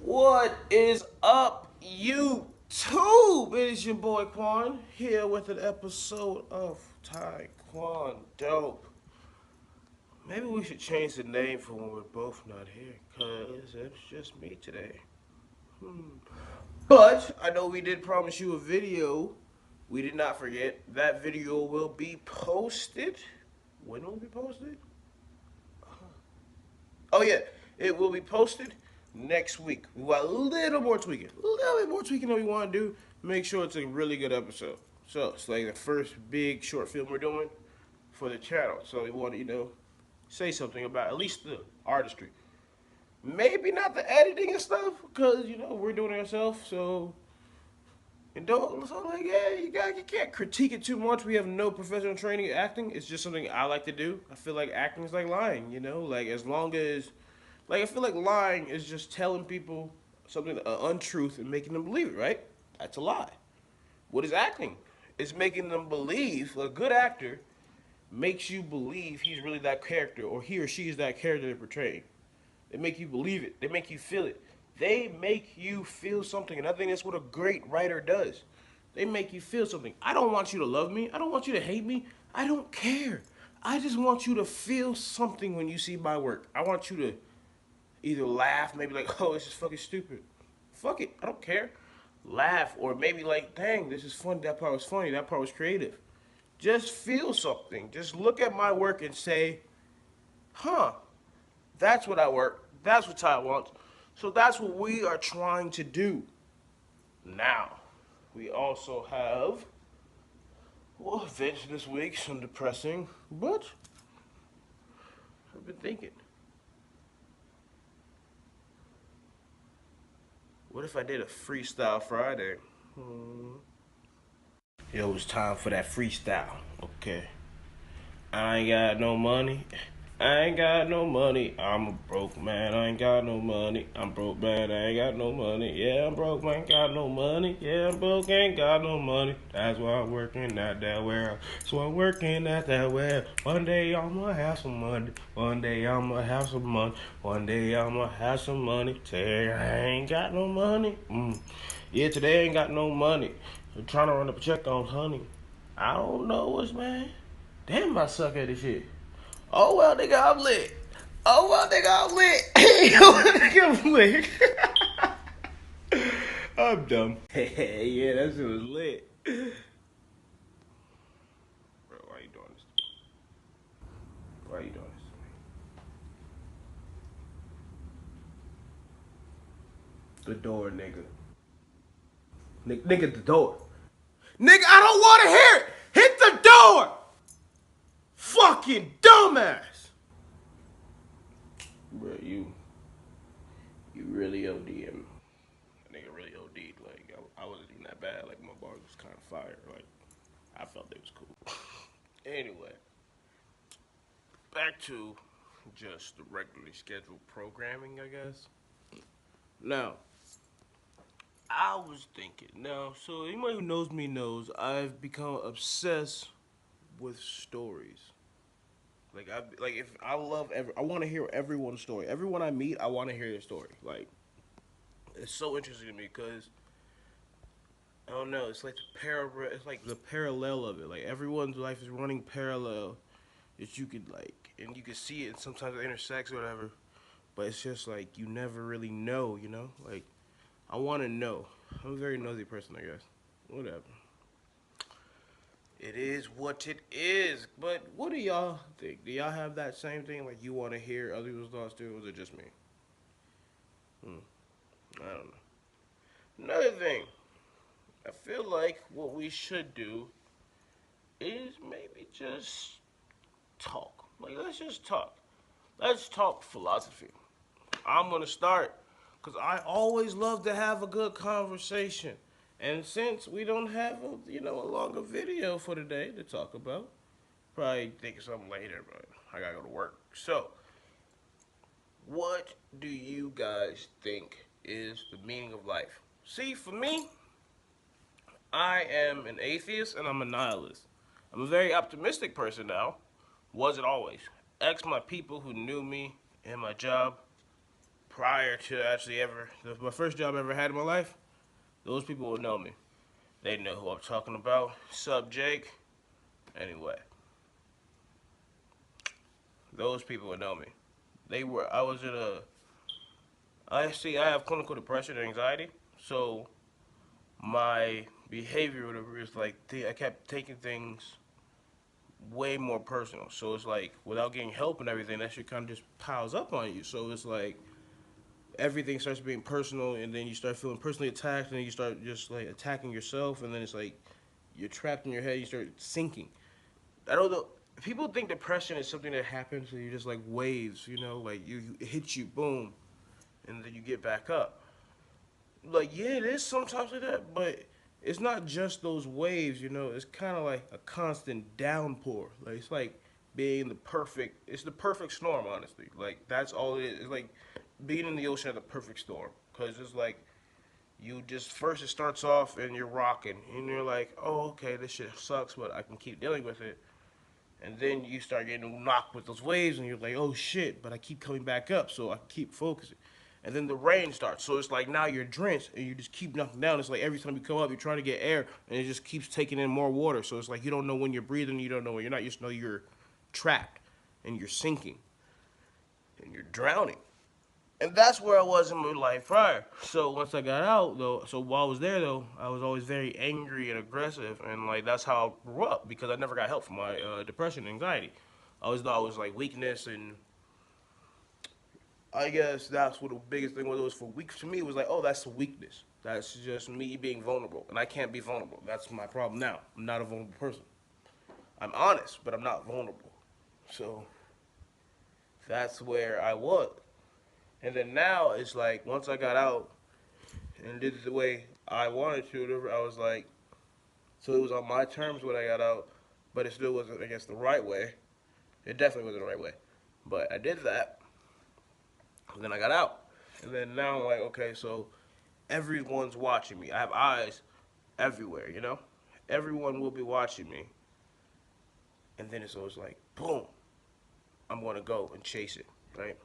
What is up, YouTube? It is your boy Quan here with an episode of Taekwondo Dope. Maybe we should change the name for when we're both not here, cause it's just me today. But I know we did promise you a video. We did not forget. That video will be posted. When will it be posted? Oh yeah, it will be posted next week. We got a little more tweaking, a little bit more tweaking that we want to do. Make sure it's a really good episode. So it's like the first big short film we're doing for the channel. So we want to, say something about at least the artistry. Maybe not the editing and stuff, because we're doing it ourselves. So and don't so like you can't critique it too much. We have no professional training in acting. It's just something I like to do. I feel like acting is like lying. Like as long as I feel like lying is just telling people something, an untruth, and making them believe it, right? That's a lie. What is acting? It's making them believe. A good actor makes you believe he's really that character, or he or she is that character they're portraying. They make you believe it. They make you feel it. They make you feel something, and I think that's what a great writer does. They make you feel something. I don't want you to love me. I don't want you to hate me. I don't care. I just want you to feel something when you see my work. I want you to either laugh, maybe like, oh, this is fucking stupid. Fuck it, I don't care. Laugh, or maybe like, dang, this is funny. That part was funny. That part was creative. Just feel something. Just look at my work and say, huh, that's what I work. That's what Ty wants. So that's what we are trying to do. Now, we also have, well, events this week, some depressing, but I've been thinking, what if I did a freestyle Friday? Yo, it's time for that freestyle. Okay. I ain't got no money. I ain't got no money. I'm a broke man. I ain't got no money. I'm broke man. I ain't got no money. Yeah, I'm broke man. Got no money. Yeah, I'm broke. Ain't got no money. That's why I'm working at that warehouse. So I'm working at that warehouse. One day I'ma have some money. One day I'ma have some money. One day I'ma have some money. Today I ain't got no money. Yeah, today I ain't got no money. I'm trying to run up a check on honey. I don't know what's man. Damn, I suck at this shit. Oh well, nigga, I'm lit. Oh well, nigga, I'm lit. Nigga, I'm lit. I'm dumb. Yeah, that shit was lit. Bro, why you doing this to me? Why you doing this to me? The door, nigga. Nigga, the door. Nigga, I don't want to hear it. Hit the door. Fucking dumbass. Bro, you really OD'd. That nigga really OD'd. Like, I wasn't even that bad. Like, my bars was kind of fire. Like, I felt it was cool. Anyway, back to just the regularly scheduled programming, I guess. Now, I was thinking. Now, so anyone who knows me knows I've become obsessed with stories. Like if I love I want to hear everyone's story. Everyone I meet, I want to hear their story. Like, it's so interesting to me because I don't know. It's like it's like the parallel of it. Like everyone's life is running parallel that you could like, and you could see it. And sometimes it intersects or whatever. But it's just like you never really know. Like I want to know. I'm a very nosy person, I guess. Whatever. It is what it is. But what do y'all think? Do y'all have that same thing? Like you want to hear other people's thoughts too, or is it just me? I don't know. Another thing. I feel like what we should do is maybe just talk. Like, let's just talk. Let's talk philosophy. I'm going to start because I always love to have a good conversation. And since we don't have a longer video for today to talk about, probably think of something later, but I got to go to work. So, what do you guys think is the meaning of life? See, for me, I am an atheist and I'm a nihilist. I'm a very optimistic person now. Wasn't always. Ask my people who knew me and my job prior to actually my first job I ever had in my life, those people would know me. They know who I'm talking about. Sup, Jake? Anyway, those people would know me. I was in a, I have clinical depression and anxiety, so my behavior was like, I kept taking things way more personal. So it's like, without getting help and everything, that shit kind of just piles up on you. So it's like, everything starts being personal, and then you start feeling personally attacked, and then you start just like attacking yourself, and then it's like, you're trapped in your head, you start sinking. I don't know. People think depression is something that happens and you're just like waves, like you it hits you, boom, and then you get back up. Like, yeah, it is sometimes like that, but it's not just those waves. It's kind of like a constant downpour. Like, it's like it's the perfect storm, honestly. Like, that's all it is. It's like being in the ocean at the perfect storm. Because it's like, you just, first it starts off and you're rocking, and you're like, oh, okay, this shit sucks, but I can keep dealing with it. And then you start getting knocked with those waves, and you're like, oh shit, but I keep coming back up, so I keep focusing. And then the rain starts, so it's like now you're drenched, and you just keep knocking down. It's like every time you come up, you're trying to get air, and it just keeps taking in more water. So it's like you don't know when you're breathing, you don't know when you're not. You just know you're trapped, and you're sinking, and you're drowning. And that's where I was in my life prior. So once I got out, though, so while I was there, though, I was always very angry and aggressive, and like that's how I grew up because I never got help for my depression and anxiety. I always thought it was like weakness, and I guess that's what the biggest thing was. It was for weak to me. It was like, oh, that's a weakness. That's just me being vulnerable, and I can't be vulnerable. That's my problem now. I'm not a vulnerable person. I'm honest, but I'm not vulnerable. So that's where I was. And then now it's like once I got out and did it the way I wanted to, I was like, so it was on my terms when I got out, but it still wasn't, I guess, the right way. It definitely wasn't the right way. But I did that, and then I got out. And then now I'm like, okay, so everyone's watching me. I have eyes everywhere. Everyone will be watching me. And then it's always like, boom, I'm going to go and chase it, right?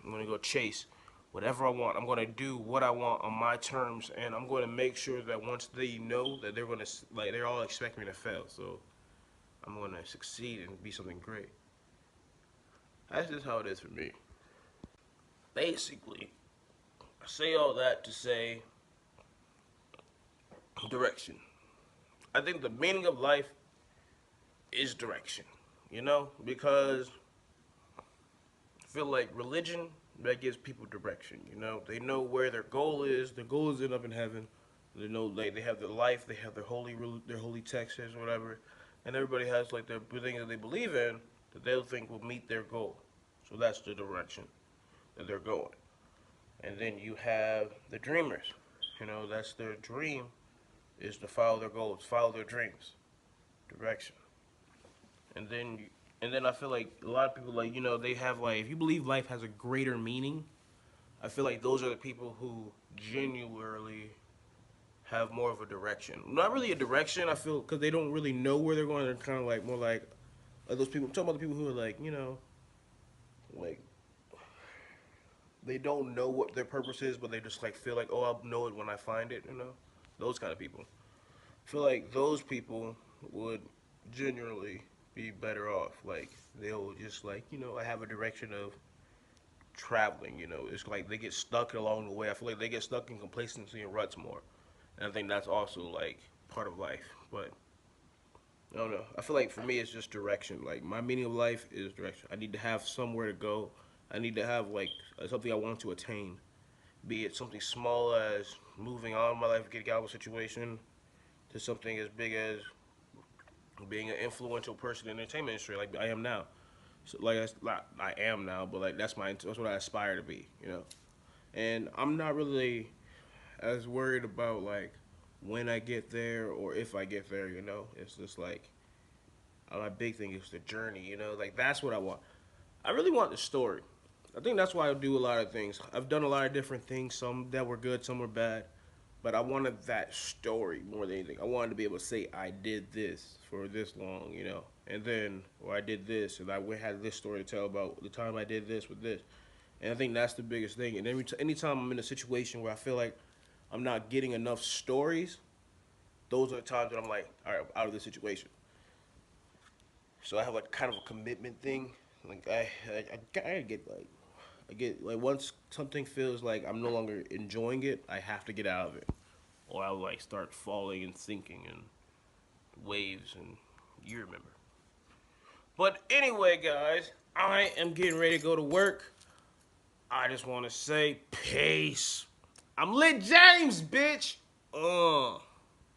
I'm going to go chase whatever I want. I'm going to do what I want on my terms, and I'm going to make sure that once they know that they're going to, like, they're all expecting me to fail. So I'm going to succeed and be something great. That's just how it is for me. Basically, I say all that to say direction. I think the meaning of life is direction, because I feel like religion, that gives people direction. They know where their goal is. Their goal is to end up in heaven. They know they have their life. They have their holy texts or whatever, and everybody has like their thing that they believe in that they'll think will meet their goal. So that's the direction that they're going. And then you have the dreamers. That's their dream is to follow their goals, follow their dreams, direction. And then I feel like a lot of people they have like if you believe life has a greater meaning, I feel like those are the people who genuinely have more of a direction. Not really a direction, I feel, because they don't really know where they're going. They're kind of like more like those people. I'm talking about the people who are like they don't know what their purpose is, but they just like feel like, oh, I'll know it when I find it. Those kind of people. I feel like those people would genuinely be better off. Like they'll just I have a direction of traveling. It's like they get stuck along the way. I feel like they get stuck in complacency and ruts more. And I think that's also like part of life. But I don't know. I feel like for me it's just direction. Like my meaning of life is direction. I need to have somewhere to go. I need to have like something I want to attain. Be it something small as moving on in my life, getting out of a situation, to something as big as being an influential person in the entertainment industry, like I am now. So I am now, but like that's what I aspire to be. And I'm not really as worried about like when I get there or if I get there. It's just like my big thing is the journey. Like that's what I want. I really want the story. I think that's why I do a lot of things. I've done a lot of different things, some that were good, some were bad. But I wanted that story more than anything. I wanted to be able to say I did this for this long, and then or I did this, and I had this story to tell about the time I did this with this. And I think that's the biggest thing. And anytime I'm in a situation where I feel like I'm not getting enough stories, those are the times that I'm like, all right, I'm out of the situation. So I have like kind of a commitment thing. Like I get like once something feels like I'm no longer enjoying it, I have to get out of it, or I'll like start falling and sinking and waves and you remember. But anyway, guys, I am getting ready to go to work. I just want to say peace. I'm Lit James, bitch.